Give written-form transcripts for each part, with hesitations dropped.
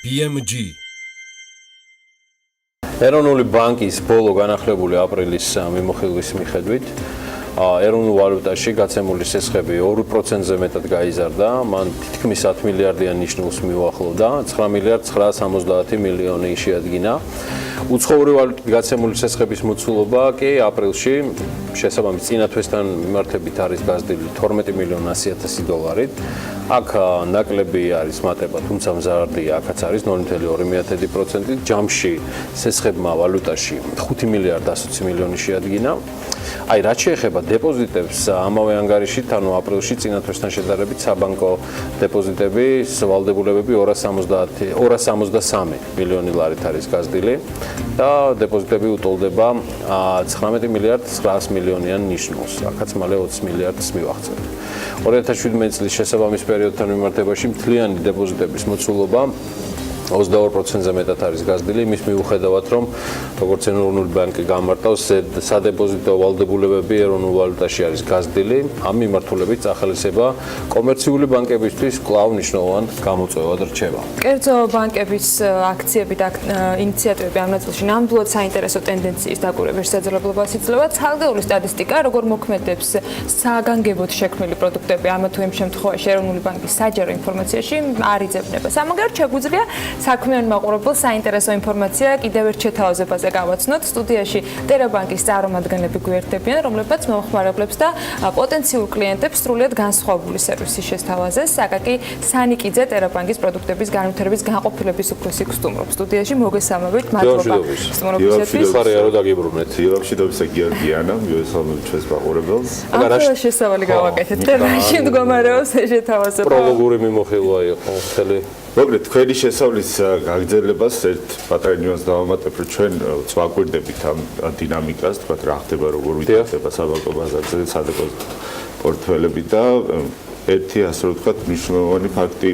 BMG ეროვნული ბანკის ბოლო განახლებული აპრილის მიმოხილვის მიხედვით ეროვნულ ვალუტაში გაცემული სესხები 2%-ზე მეტად გაიზარდა, მან თითქმის 10 მილიარდიან ნიშნულს მიუახლოვდა, 9 მილიარდ 970 მილიონი შეადგინა. უცხოური ვალუტით გაცემული სესხების მოცულობა კი აპრილში შესაბამის წინა თვესთან მიმართებით არის გაზრდილი 12 მილიონ 100.000 დოლარით. აქ ნაკლები არის მატება, თუმცა მზარდია, აქაც არის 0.2%. ჯამში სესხებმა ვალუტაში 5 მილიარდ 120 მილიონი შეადგინა. Აი, რაც შეეხება დეპოზიტებს ამავე ანგარიშით, ანუ აპრილში წინა თვესთან შედარებით საბანკო დეპოზიტების ვალდებულებები 273 მილიონი ლარით არის გაზრდილი და დეპოზიტები უტოლდება 19 მილიარდ 900 მილიონიან ნიშნულს. აქაც მალე 20 მილიარდს მივახცევთ. 2017 წლის შესაბამის პერიოდთან მიმართებაში მთლიანი დეპოზიტების მოცულობა 22%-ზე მეტად არის გაზრდილი, იმის მიუხედავად, რომ როგორც ეროვნული ბანკი გამარტავს, სადეპოზიტო ვალდებულებები ეროვნულ ვალუტაში არის გაზრდილი, ამ მიმართულებით წახალისება კომერციული ბანკებისთვის კვლავ მნიშვნელოვან გამოწვევად რჩება. კერძო ბანკების აქციები და ინიციატივები ამ ნაწილში ნამდვილად საინტერესო ტენდენციის დაკვირვების შესაძლებლობას იძლევა. ცალკეული სტატისტიკა, როგორ მოქმედებს საგანგებოდ შექმნილი პროდუქტები ამა თუ იმ შემთხვევაში ეროვნული ბანკის საჯარო ინფორმაციაში არ იძებნება. სამაგიეროდ შეგვიძლია საქმიან მაყურებელს საინტერესო ინფორმაცია კიდევ ერთ შეთავაზებაზე გავაცნოთ. სტუდიაში ტერაბანკის წარმომადგენლები გვერდებიან, რომლებიც მომხმარებლებს და პოტენციურ კლიენტებს სრულიად განსხვავებული სერვისი შესთავაზეს. აკაკი სანიკიძე ტერაბანკის პროდუქტების განვითარების განყოფილების უფროსი გსტუმრობს. სტუდიაში მოგესალმებით. მადლობა. სტუმრობისათვის. ხარია რომ დაგიბრუნეთ. იევამშვიდობისა გიორგიანა, მოგესალმებით ჩვენს მაყურებელს. ახლა შესავალი გავაკეთეთ. ტერბანკში მდგომარეობს შეთავაზება. პროლოგური მიმოხილვა იყო მთელი. მოკლედ, თქვენი შესავლის გაგრძელებას ერთ პატარა ნიუანსს დავამატებ, რომ ჩვენ ვაკვირდებით ამ დინამიკას, თქვათ რა ხდება, როგორ ვითარდება საბანკო ბაზარზე სადეპოზიტო პორტფელები და ერთი ასე რომ ვთქვათ მნიშვნელოვანი ფაქტი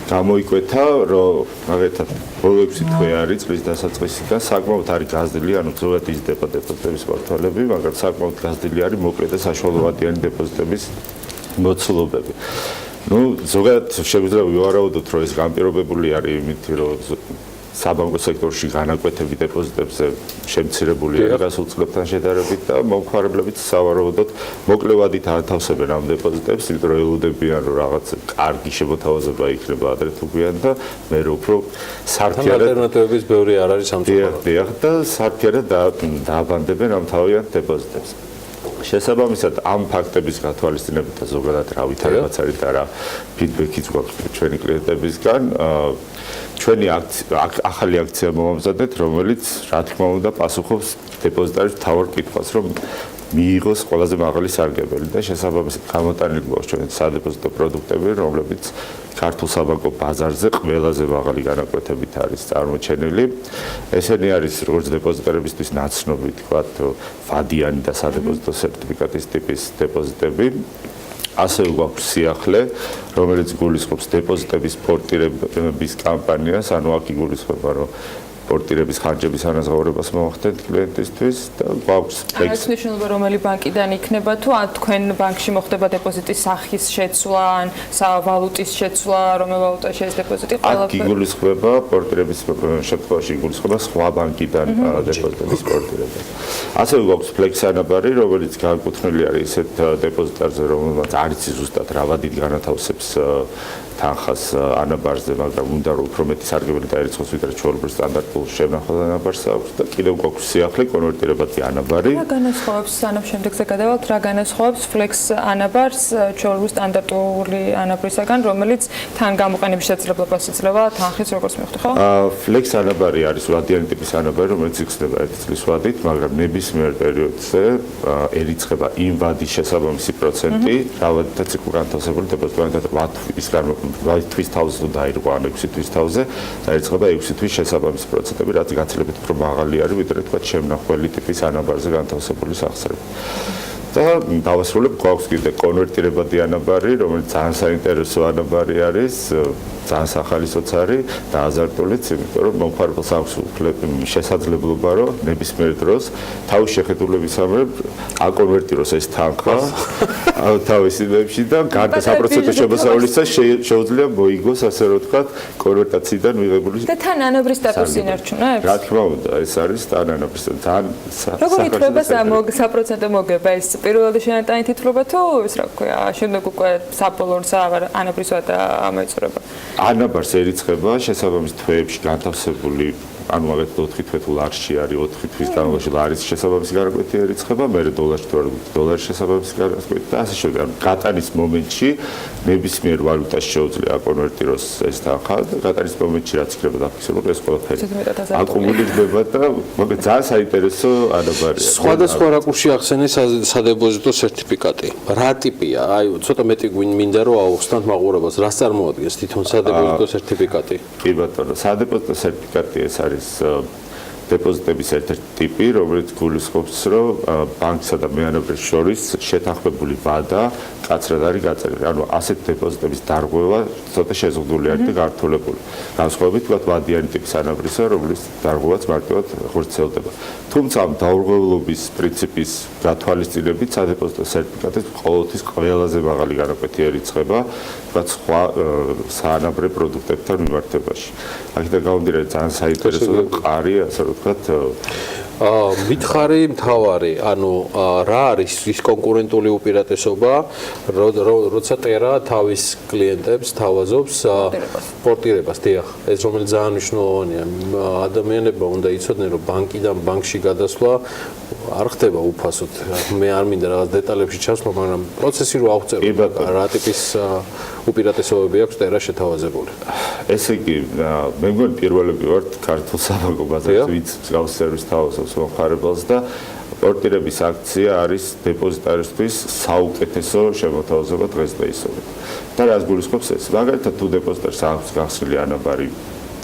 გამოიკვეთა, რომ მაგალითად ბოლო 6 თვე არის წლის დასაწყისიდან საკმაოდ არის გაზრდილი, ანუ ზოგადად იზრდება დეპოზიტების პორტფელები, მაგრამ საკმაოდ გაზრდილი არის მოკლედ და საშუალოვადიანი დეპოზიტების მოცულობები. ზოგადად შეგვიძლია ვივარაუდოთ, რომ ეს განპირობებული არის იმით, რომ საბანკო სექტორში განაკვეთები დეპოზიტებზე შემცირებული არის გასულ წლებთან შედარებით და მომხმარებლებიც სავარაუდოდ მოკლევადით ათავსებენ ამ დეპოზიტებს, იმიტომ რომ ელოდებიან, რომ რაღაც კარგი შემოთავაზება იქნება ადრე თუ გვიან და მე უფრო სარფიარად ალტერნატივების ბევრი არ არის სამწუხაროდ. დიახ, და სარფიარად დააბანდებენ ამ თავიანთ დეპოზიტებს. შესაბამისად ამ ფაქტების გათვალისწინებით და ზოგადად რა ვითარებაც არის და რა ფიდბექიც გვაქვს ჩვენი კლიენტებისგან, ჩვენი ახალი აქცია მოვამზადეთ, რომელიც რა თქმა უნდა პასუხობს დეპოზიტარის მთავარ კითხვას, რომ მიიღოს ყველაზე მაღალი სარგებელი და შესაბამისად გამოტანილი გვაქვს ჩვენ სადეპოზიტო პროდუქტები, რომლებიც ქართულ საბანკო ბაზარზე ყველაზე მაღალი განაკვეთებით არის წარმოჩენილი. ესენი არის როგორც დეპოზიტარებისთვის ნაცნობი, თქვათ, ვადიანი და სადეპოზიტო სერტიფიკატის ტიპის დეპოზიტები. ასევე გვაქვს სიახლე, რომელიც გულისხმობს დეპოზიტების პორტირების კამპანიას, ანუ აქ იგულისხმება, რომ პორტირების ხარჯების ანაზღაურებას მოახდენთ კლიენტისთვის და გვაქვს ეს ნიშნულობა რომელი ბანკიდან იქნება თუ თქვენ ბანკში მოხდება დეპოზიტის სახის შეცვლა ან ვალუტის შეცვლა, რომელ ვალუტაში ეს დეპოზიტი ყველაფერი. აქ იგულისხმება პორტირების შემთხვევაში იგულისხმება სხვა ბანკიდან დეპოზიტების პორტირება. ასევე გვაქვს ფლექს ანაბარი, რომელიც განკუთვნილი არის ისეთ დეპოზიტარზე, რომელმაც არ იცის ზუსტად რა ვადით განათავსებს თანხას ანაბრებზე, მაგრამ უნდა რომ უფრო მეტი სარგებელი დაერიცხოს, ვიდრე ჩვეულებრივ სტანდარტულ შემნახავ ანაბრს აქვს და კიდევ გვაქვს სიახლე კონვერტირებადი ანაბარი. რა განასხვავებს სანამ შემდეგზე გადავალთ, რა განასხვავებს ფლექს ანაბრს ჩვეულებრივ სტანდარტული ანაბრისაგან, რომელიც თან გამოყენების შესაძლებლობას იძლევა თანხის როგორც მივხვდი, ხო? ფლექს ანაბარი არის ვადიანი ტიპის ანაბარი, რომელიც იხსნება 1 წლის ვადით, მაგრამ ნებისმიერ პერიოდზე ერიცხება იმ ვადის შესაბამისი პროცენტი, რავადითაც იყო განთავსებული დეპოზიტი, თვის თავზე თუ დაირღვა ან 6 თვის თავზე დაიწყება 6 თვის შესაბამისი პროცენტები, რაც გაცილებით უფრო მაღალი არის, ვიდრე თქვა შემნახველი ტიპის ანაბარზე განთავსებული სახსრები. და დავასრულებ გვაქვს კიდე კონვერტირებადი ანაბარი, რომელიც ძალიან საინტერესო ანაბარი არის, ძალიან სახალისოც არის და აზარტულიც, იმიტომ რომ მომხმარებელს აქვს შესაძლებლობა, რომ ნებისმიერ დროს თავის შეხედულებისამებრ აკონვერტიროს ეს თანხა თავის იმებში და გარდა საპროცენტო შემოსავლისა შეუძლია მოიგოს, ასე რომ ვთქვათ, კონვერტაციიდან მიღებული. და თან ანაბრის სტატუსი ინარჩუნებს? რა თქმა უნდა, ეს არის თან ანაბრის ძალიან როგორ ითვლება საპროცენტო მოგება ეს პირველადი შენატანი თითქობა თუ ის რა ქვია, შემდეგ უკვე საბოლოოს ანაბრის ვადა ამოიწურება? ანაბრს ერიცხება შესაბამის თვეებში განთავსებული ანუ მაგათ 4 თვე თუ ლარში არის 4 თვის განმავლობაში ლარის შესაბამისი განაკვეთი ერიცხება, მერე დოლარში თუ არის დოლარის შესაბამისი განაკვეთი და ასე შემდეგ. ანუ გატანის მომენტში ნებისმიერ ვალუტაში შეუძლია აკონვერტიროს ეს თანხა და გატანის მომენტში რაც იქნება დაფიქსირებული ეს ყველაფერი აკუმულირდება და მაგრამ ძალიან საინტერესო ანაბარია. სხვადასხვა რაკურსში ახსენე სადეპოზიტო სერტიფიკატი. რა ტიპია? აი ცოტა მეტი მინდა რომ აუხსნათ მაყურებელს, რას წარმოადგენს თვითონ სადეპოზიტო სერტიფიკატი? კი ბატონო, სადეპოზიტო სერტიფიკატი ეს არის დეპოზიტების ერთ-ერთი ტიპი, რომელიც გულისხმობს, რომ ბანკსა და მეანაბრის შორის შეთანხმებული ვადა კაცრად არის გაწერილი. ანუ ასეთ დეპოზიტების დარღვევა ცოტა შეზღუდული არის და გართულებული. განსხვავებით, თქვათ, ვადიანი ტიპის ანაბრისა, რომლის დარღვევაც მარტივად ხორციელდება. თუმცა ამ დაურღვევლობის პრინციპის გათვალისწინებით სადეპოზიტო სერტიფიკატის ყოველთვის ყველაზე მაღალი განაკვეთი ერიცხება, თქვათ, სხვა საანაბრე პროდუქტებთან მიმართებაში. აქედან გამომდინარე ძალიან საინტერესო და მყარი, ასე რომ ვთქვათ, მითხარი მთავარი, ანუ რა არის ის კონკურენტული უპირატესობა, როცა ტერა თავის კლიენტებს თავაზობს პორტირებას, დიახ, ეს რომელიც ძალიან მნიშვნელოვანია. ადამიანებმა უნდა იცოდნენ, რომ ბანკიდან ბანკში გადასვლა არ ხდება უფასოდ. მე არ მინდა რაღაც დეტალებში ჩასვლა, მაგრამ პროცესი რო აღწერო, რა ტიპის უპირატესობები აქვს ტერა შეთავაზებული. ესე იგი, მე მგონი პირველები ვართ ქართულ საბანკო ბაზარზე, ვინც მსგავს სერვისს თავაზობს მომხმარებელს და პორტირების აქცია არის დეპოზიტარისთვის საუკეთესო შემოთავაზება დღეს და ისევ. და რას გულისხმობს ეს? მაგალითად, თუ დეპოზიტარს აქვს გახსნილი ანაბარი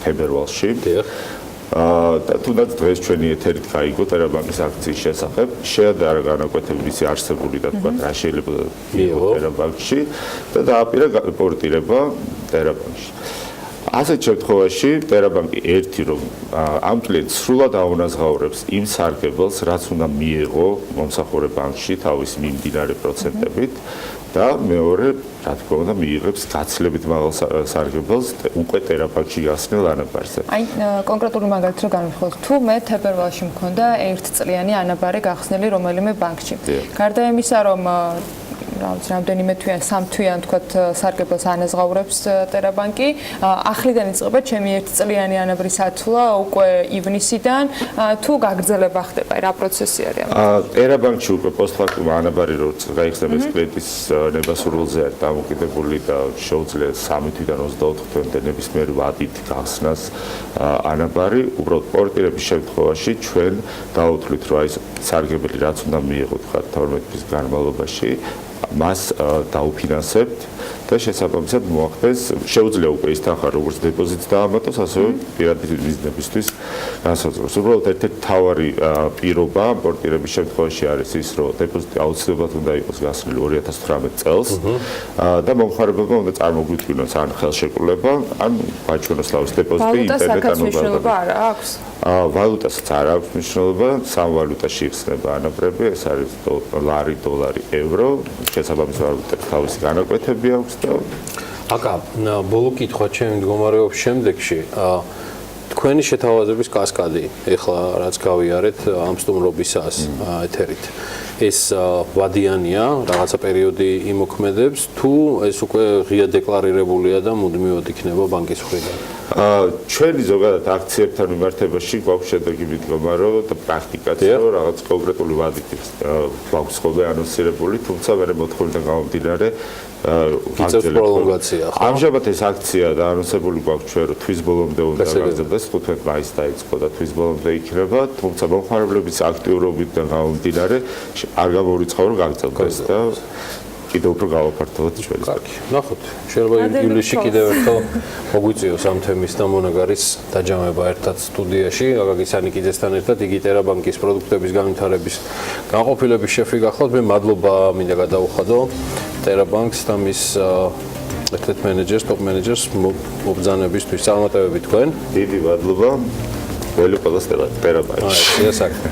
თებერვალში, და თუნდაც დღეს ჩვენი ეთერით გაიგო ტერაბანკის აქციის შესახებ, შეადარა განაკვეთები მისი არსებული და თქვა რა შეიძლება მიიღო ტერაბანკში და დააპირა პორტირება ტერაბანკში. ასეთ შემთხვევაში ტერაბანკი ერთი რომ ამ კლიენტს სრულად აუნაზღაურებს იმ სარგებელს, რაც უნდა მიიღო მომსახურე ბანკში თავის მიმდინარე პროცენტებით და მეორე, რა თქმა უნდა, მიიღებს გაცილებით მაღალ სარგებელს უკვე ტერაბანკში გახსნილ ანაბარზე. აი, კონკრეტული მაგალითს რო განვიხილოთ, თუ მე თებერვალში მქონდა 1 წლიანი ანაბარი გახსნილი რომელიმე ბანკში. გარდა იმისა, რომ რამდენიმე თვიან, 3 თვიან თქვათ სარგებელს ანაზღაურებს ტერაბანკი, ახლიდან იწყება ჩემი 1 წლიანი ანაბრის ათვლა უკვე ივნისიდან, თუ გაგრძელება ხდება, რა პროცესი არის ამაზე? ტერაბანკში უკვე პოსტფაქტუმ ანაბარი რო გაიხსნება ეს კლიენტის ნებასრულზე არის დამოკიდებული და შეუძლია 3 თვიდან 24 თვემდე ნებისმიერ ვადით გახსნას ანაბარი, უბრალოდ პორტირების შემთხვევაში ჩვენ დაუთვლით, რომ აი სარგებელი რაც უნდა მიიღოთ, ხარ 12 თვის განმავლობაში მას დაუფინანსებთ და შესაბამისად მოახდენს შეუძლია უკვე ის თანხა როგორც დეპოზიტს დაამატოს, ასევე პირადი ბიზნესისთვის განსაზღვროს. უბრალოდ ერთ-ერთი მთავარი პირობა პორტირების შემთხვევაში არის ის, რომ დეპოზიტი აუცილებლად უნდა იყოს გასული 2018 წელს და მომხმარებელმა უნდა წარმოგვიდგინოს ან ხელშეკრულება, ან გაჩვენოს თავის დეპოზიტი ინტერნეტ მნიშვნელობა არ აქვს? ვალუტასაც არ აქვს მნიშვნელობა, სამ ვალუტაში იხსნება ანაბრები, ეს არის ლარი, დოლარი, ევრო, შესაბამის ვალუტებს თავისი განაკვეთები აქვს და აკა, ბოლო კითხვა ჩემი მდგომარეობის შემდეგში, თქვენი შეთავაზების კასკადი, ეხლა რაც გავიარეთ ამ სტუმრობისას ეთერით. ეს ვადიანია, რაღაცა პერიოდი იმოქმედებს, თუ ეს უკვე ღია დეკლარირებულია და მუდმივად იქნება ბანკის მხრიდან? ჩვენი ზოგადად აქციებთან მიმართებაში გვაქვს შედეგი მიდგომა და პრაქტიკაც რომ რაღაც კონკრეტული ვადით გვაქვს ხოლმე ანონსირებული, თუმცა მე მოთხოვნიდან გამომდინარე გიწევს პროლონგაცია. ამჟამად ეს აქცია და ანონსებული გვაქვს ჩვენ რომ თვის ბოლომდე უნდა გაგრძელდეს, 15 მაისს დაიწყო და თვის ბოლომდე იქნება, თუმცა მომხმარებლების აქტიურობიდან გამომდინარე არ გამოვრიცხავ რომ გაგრძელდეს და კიდევ უფრო გავაფართოვოთ ჩვენს. ნახოთ, შეიძლება ივლისში კიდევ ერთხელ მოგვიწიოს ამ თემის და მონაგარის დაჯამება ერთად სტუდიაში. გაგაგის ანიკიძესთან ერთად იგი ბანკის პროდუქტების განვითარების განყოფილების შეფი გახლავთ. მე მადლობა მინდა გადაუხადო ბანკს და მის ერთ-ერთ მენეჯერს, ტოპ მენეჯერს მობრძანებისთვის. წარმატებები თქვენ. დიდი მადლობა. ყველი ყველას ბანკში. აი, ეს საქმე.